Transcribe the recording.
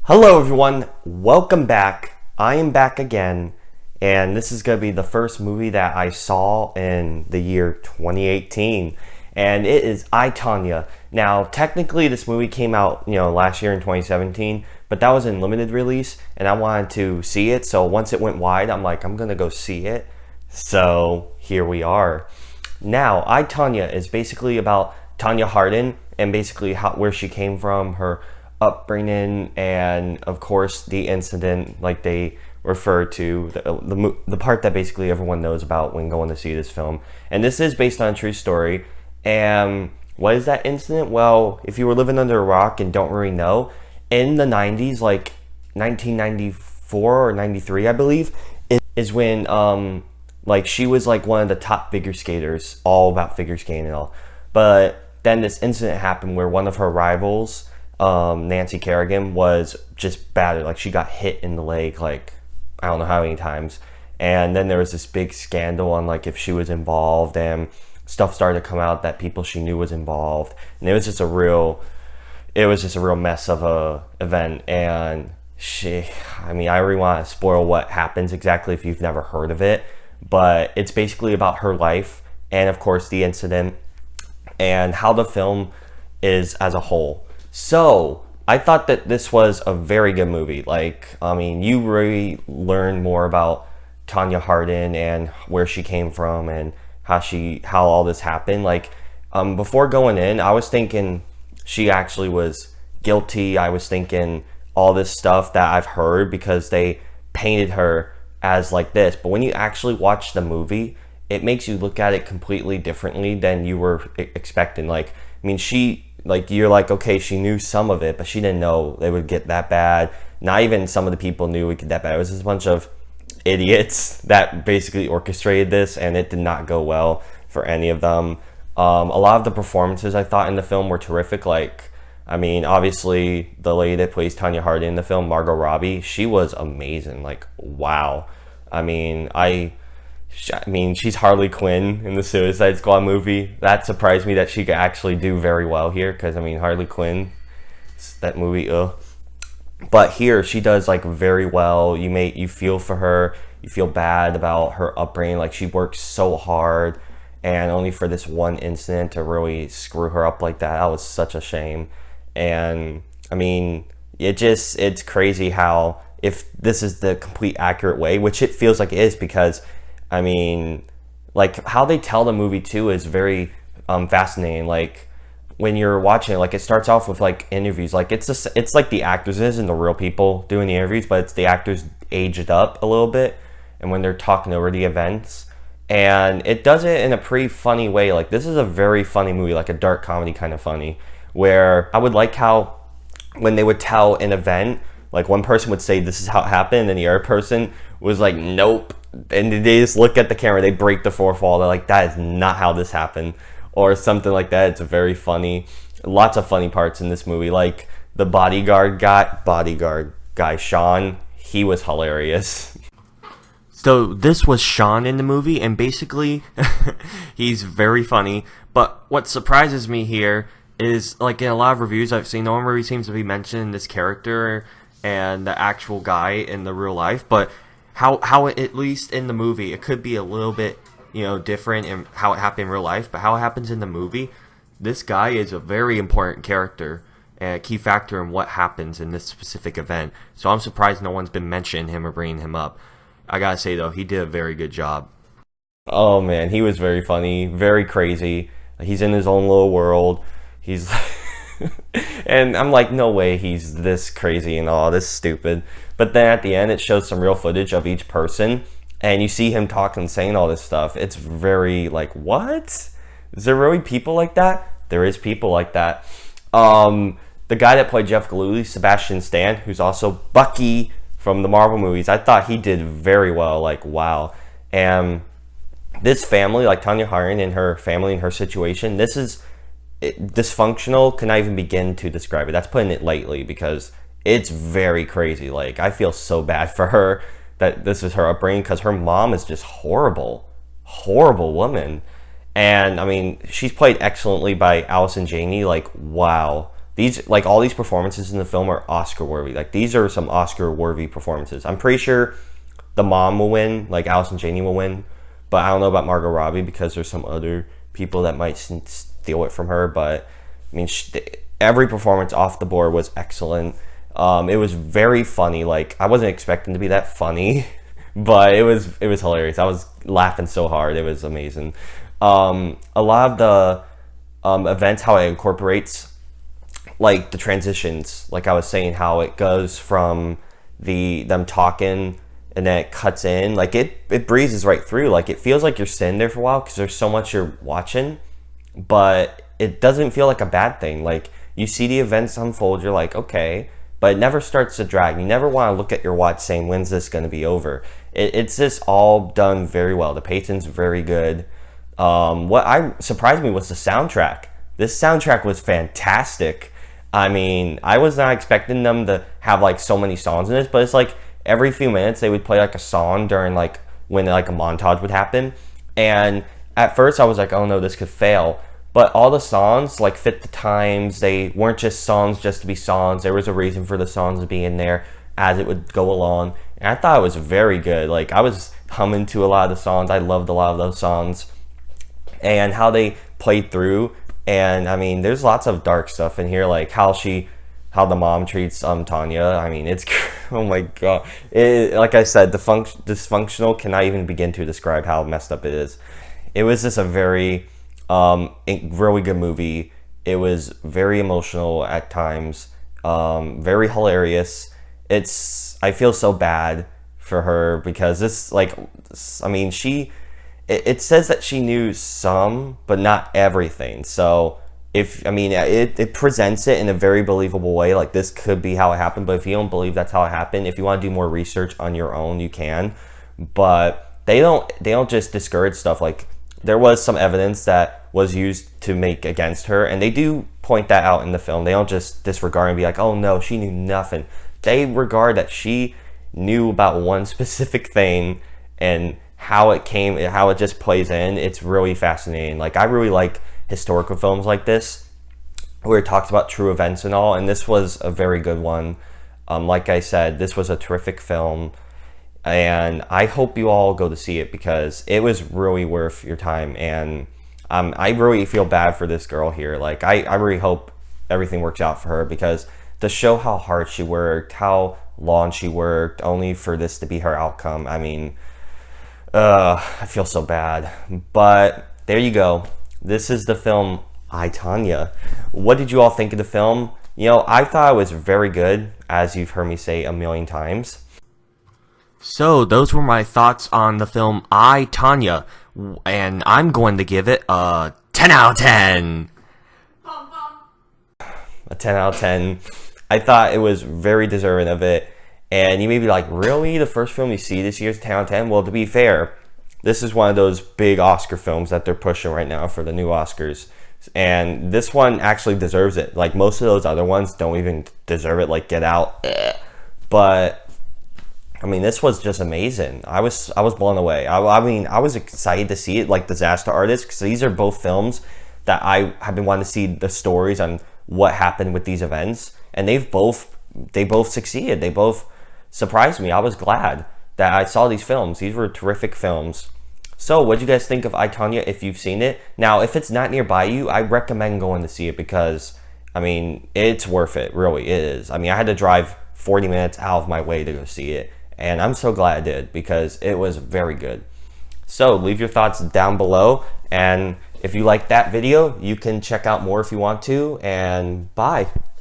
Hello everyone, welcome back. I am back again, and this is going to be the first movie that I saw in the year 2018, and it is Tonya. Now, technically this movie came out, last year in 2017, but that was in limited release, and I wanted to see it, so once it went wide, I'm like, I'm going to go see it. So, here we are. Now, Tonya is basically about Tonya Harding, and basically where she came from, her upbringing, and of course the incident like they refer to the part that basically everyone knows about when going to see this film. And this is based on a true story. And what is that incident? Well, if you were living under a rock and don't really know, in the 90s, like 1994 or 93 I believe, is when like she was like one of the top figure skaters, all about figure skating and all. But then this incident happened where one of her rivals, Nancy Kerrigan, was just battered. Like, she got hit in the leg like I don't know how many times, and then there was this big scandal on like if she was involved, and stuff started to come out that people she knew was involved, and it was just a real mess of a event. And I really want to spoil what happens exactly if you've never heard of it, but it's basically about her life and of course the incident and how the film is as a whole. So, I thought that this was a very good movie. You really learn more about Tonya Harding and where she came from and how all this happened. Before going in, I was thinking she actually was guilty. I was thinking all this stuff that I've heard because they painted her as like this. But when you actually watch the movie, it makes you look at it completely differently than you were expecting. You're like, okay, she knew some of it, but she didn't know it would get that bad. Not even some of the people knew it would get that bad. It was just a bunch of idiots that basically orchestrated this, and it did not go well for any of them. A lot of the performances I thought in the film were terrific. Obviously, the lady that plays Tonya Harding in the film, Margot Robbie, she was amazing. Wow. She's Harley Quinn in the Suicide Squad movie. That surprised me that she could actually do very well here, because Harley Quinn, that movie, ugh. But here she does very well. You feel for her. You feel bad about her upbringing. She works so hard, and only for this one incident to really screw her up like that. That was such a shame. And it's crazy how, if this is the complete accurate way, which it feels like it is, because how they tell the movie too is very fascinating. When you're watching it, it starts off with interviews. It's like the actors isn't the real people doing the interviews, but it's the actors aged up a little bit, and when they're talking over the events, and it does it in a pretty funny way. This is a very funny movie, a dark comedy kind of funny, where I would like how when they would tell an event, one person would say this is how it happened, and the other person was like, nope. And they just look at the camera, they break the fourth wall, they're like, that is not how this happened, or something like that. It's very funny. Lots of funny parts in this movie, the bodyguard guy, Sean, he was hilarious. So this was Sean in the movie, and basically he's very funny. But what surprises me here is, in a lot of reviews I've seen, no one really seems to be mentioning this character and the actual guy in the real life, but how it, at least in the movie, it could be a little bit, different in how it happened in real life, but how it happens in the movie, this guy is a very important character and a key factor in what happens in this specific event. So I'm surprised no one's been mentioning him or bringing him up. I gotta say though, he did a very good job. Oh man, he was very funny, very crazy. He's in his own little world. He's and I'm like, no way he's this crazy and all this stupid. But then at the end, it shows some real footage of each person, and you see him talking, saying all this stuff. It's very what? Is there really people like that? There is people like that. The guy that played Jeff Galooly, Sebastian Stan, who's also Bucky from the Marvel movies, I thought he did very well. Wow. And this family, Tonya Harding and her family and her situation, this is dysfunctional. Can I even begin to describe it? That's putting it lightly, because it's very crazy. I feel so bad for her that this is her upbringing, because her mom is just horrible woman. And she's played excellently by Allison Janney. Wow, these, like, all these performances in the film are Oscar worthy. Like, these are some Oscar worthy performances. I'm pretty sure the mom will win, like Allison Janney will win, but I don't know about Margot Robbie because there's some other people that might steal it from her. But I mean, every performance off the board was excellent. It was very funny. Like, I wasn't expecting to be that funny, but it was hilarious. I was laughing so hard. It was amazing. A lot of the events, how it incorporates, like, the transitions, like I was saying, how it goes from them talking and then it cuts in, like, it breezes right through. Like, it feels like you're sitting there for a while because there's so much you're watching, but it doesn't feel like a bad thing. Like, you see the events unfold, you're like, okay, but it never starts to drag. You never want to look at your watch saying, when's this going to be over? It's just all done very well. The pacing's very good. What surprised me was the soundtrack. This soundtrack was fantastic. I mean, I was not expecting them to have, like, so many songs in this, but it's like every few minutes they would play, like, a song during, like, when, like, a montage would happen. And at first I was like, oh no, this could fail. But all the songs, like, fit the times. They weren't just songs just to be songs. There was a reason for the songs to be in there as it would go along. And I thought it was very good. Like, I was humming to a lot of the songs. I loved a lot of those songs. And how they played through. And I mean, there's lots of dark stuff in here, like how the mom treats Tonya. I mean, it's, oh my god. Like I said, dysfunctional cannot even begin to describe how messed up it is. It was just a very really good movie. It was very emotional at times, very hilarious. I feel so bad for her because this, like, I mean, it says that she knew some, but not everything. So it presents it in a very believable way. Like, this could be how it happened, but if you don't believe that's how it happened, if you want to do more research on your own, you can. But they don't just discourage stuff. Like, there was some evidence that was used to make against her, and they do point that out in the film. They don't just disregard and be like, oh no, she knew nothing. They regard that she knew about one specific thing, and how it just plays in. It's really fascinating. Like, I really like historical films like this where it talks about true events and all, and this was a very good one. Like I said, this was a terrific film, and I hope you all go to see it because it was really worth your time. And I really feel bad for this girl here. Like, I really hope everything works out for her, because to show how hard she worked, how long she worked, only for this to be her outcome. I mean, I feel so bad. But there you go. This is the film I, Tonya. What did you all think of the film? You know, I thought it was very good, as you've heard me say a million times. So those were my thoughts on the film I, Tonya, and I'm going to give it a 10 out of 10. A 10 out of 10. I thought it was very deserving of it. And you may be like, really? The first film you see this year is 10 out of 10? Well, to be fair, this is one of those big Oscar films that they're pushing right now for the new Oscars. And this one actually deserves it. Like, most of those other ones don't even deserve it, like Get Out. But, I mean, this was just amazing. I was blown away. I mean, I was excited to see it, like Disaster Artist, because these are both films that I have been wanting to see the stories on what happened with these events. And they both succeeded. They both surprised me. I was glad that I saw these films. These were terrific films. So what do you guys think of I, Tonya if you've seen it? Now, if it's not nearby you, I recommend going to see it because, I mean, it's worth it. Really, it is. I mean, I had to drive 40 minutes out of my way to go see it. And I'm so glad I did because it was very good. So leave your thoughts down below. And if you like that video, you can check out more if you want to. And bye.